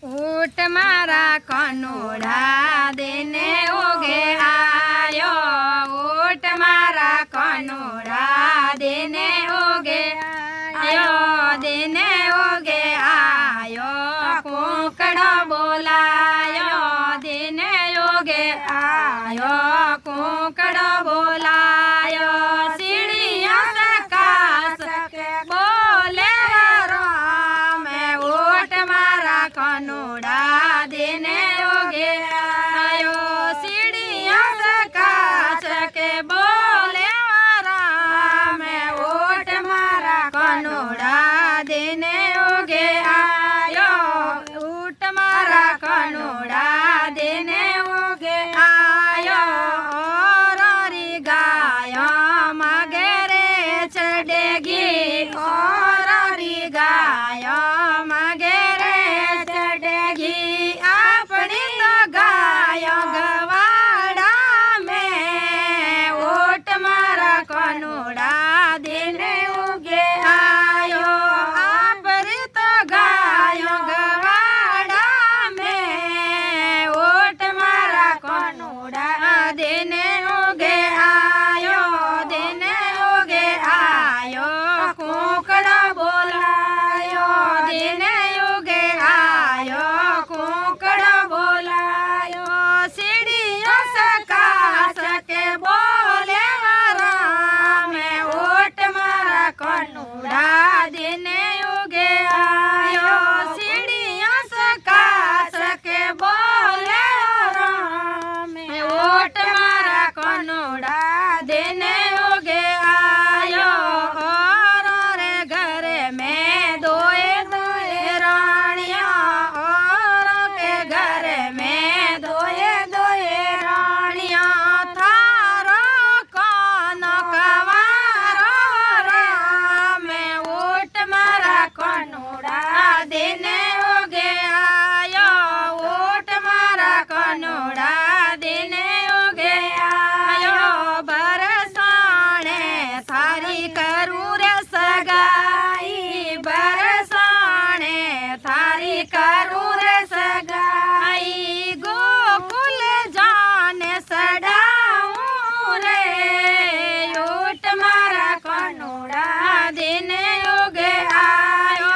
ऊट मारा कनोड़ा देने ओगे आयो। ऊट मारा कनोड़ा देने ओगे आयो। देने ओगे आयो। कोकड़ा बोलायो देने ओगे आयो। कोकड़ा बोलायो। सीढ़ियों से कास के बोले राम। ऊट मारा कनोड़ा देने ओगे आयो। सीढ़ियों से कास के बोले राम। ऊट मारा कनोड़ा देने ओगे आयो। ऊट मारा कनोड़ा देने ओगे आयो। और गायो मगेरे चढ़ेगी। और गायो मगेरे चढ़ेगी। अपनी तो गायो गवाड़ा में। ऊट मारा कनोड़ा देने उगे आयो। अपनी तो गायो गवाड़ा में। ऊट मारा कनोड़ा देने उगे आयो। देने उगे आयो। कोकड़ा बोलायो देने उगे आयो। कोकड़ा बोलायो। सीढ़ियों से कास के बोले राम। ऊट मारा कनोड़ा देने उगे आयो। सीढ़ियों से कास के बोले राम। ऊट मारा कनोड़ा देने उगे आयो। और घर में दोए दोए रानियां। और के घर में दोए दोए रानियां। थारो कौन कवारो राम। ऊट मारा कनोड़ा देने उगे आयो। ऊट मारा कनोड़ा देने उगे आयो। बरसाने थारी करूँ रे सगाई। बरसाने थारी करूँ रे सगाई। गोकुल जाने सडाऊं रे। ऊट मारा कनोड़ा देने उगे आयो।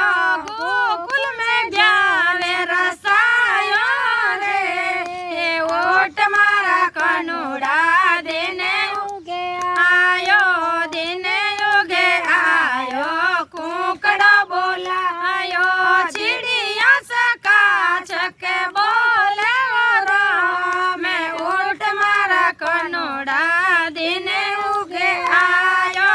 गोकुल में ब्याने रसायो रे। ऊट मारा कनोड़ा देने उगे आयो। देने उगे आयो। कोकड़ा बोलायो। चिड़िया से काच के बोले राम। ऊट मारा कनोड़ा देने उगे आयो।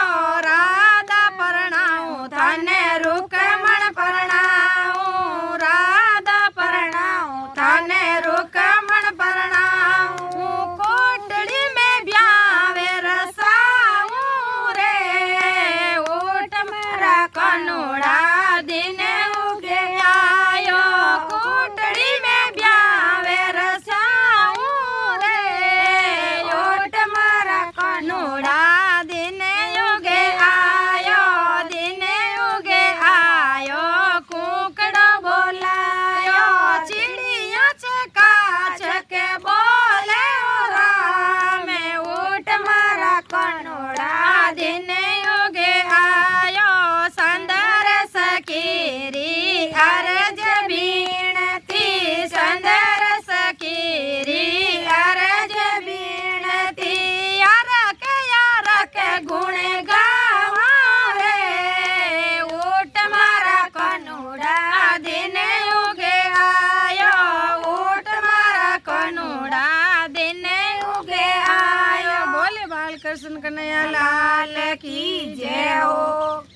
राधा परणाऊं थाने रुकमण परणाऊं। राधा परणाऊं थाने रुकमण परणाऊं। कोटड़ी में ब्यावे रसाऊं रे। ऊट मारा कनोड़ा देने उगे आयो। कोटड़ी में ब्यावे रसाऊं रे। ऊट मारा कनोड़ा देने उगे आयो। देने उगे आयो। कोकड़ा बोलायो। चिड़िया चकाच के बोले राम। ऊट मारा कनोड़ा देने उगे आयो। संदर सकीरी अर्ज बीणती। संदर सकीरी अर्ज बीणती। यारक गुण गावा रे। ऊट मारा कनोड़ा देने उगे आयो। ऊट मारा कनोड़ा देने उगे आयो। बोले बाल कृष्ण कन्हैया लाल की जय हो।